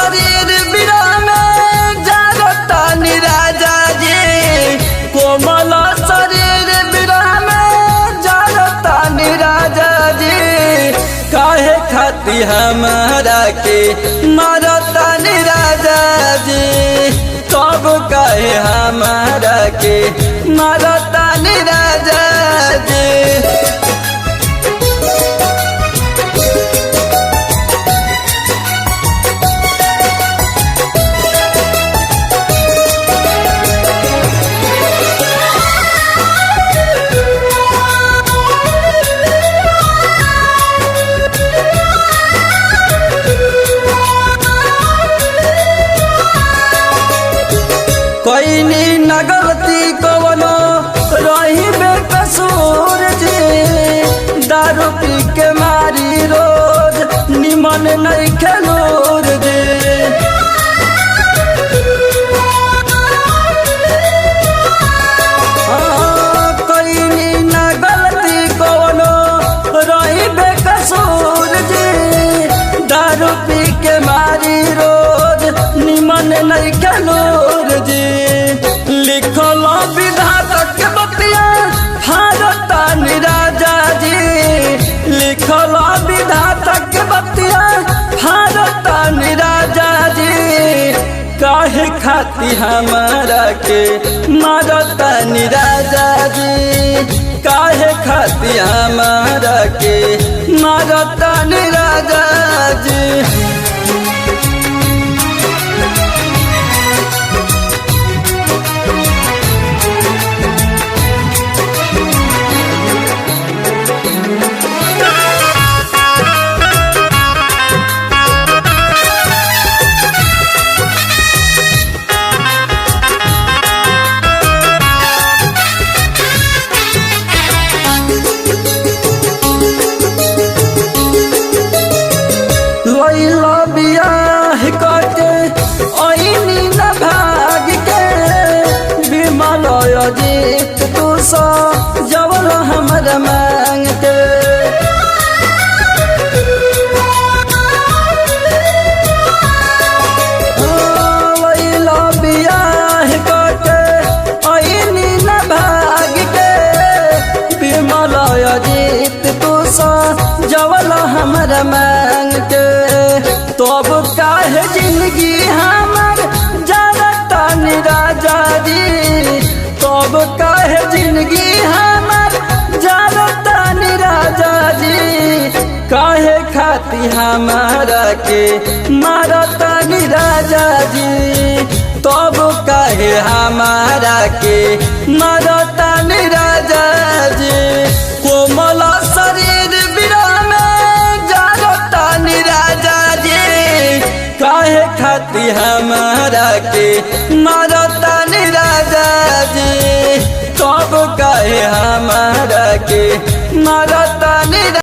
शरीर बिरह में जागतानी राजा जी, कोमल शरीर बिरह में जागतानी राजा जी। काहे खाती हमारा के मारतानी राजा जी, कब काहे हमारा के मारतानी राजा जी। कोई न गलती कवनो रही बेकसूर जी, दारू पी के मारी रोज निमन नहीं खेलूर जी। कोई न गलती कवनो रही बेकसूर जी, दारू पी के मारी रोज निमन नहीं खेलूर जी। लिखल विधाता के बतिया भारतानी राजा जी, लिखल विधाता के बतिया भारतानी राजा जी। काहे खाती हमारा के मारतानी राजा जी, काहे खाती हमारा के मारतानी राजा जी। बियाह करके ओइनी न भाग के, विमल अजीत तू सो जवल हमर मांग के। लैला बियाह करके ओइनी न भाग के, विमल अजीत तू सो जवल हमर मांग के। तब काहे जिंदगी हमर जागतानी राजा जी, तब काहे जिंदगी हमर जागतानी राजा जी। काहे खाती हमारा के मारतानी राजा जी, तब काहे हमारा के मारतानी राजा जी। कोमल शरीर बिरह में जागतानी राजा जी, काहे खाती हमारा के मारतानी राजा जी, कब काहे हमारा के मारतानी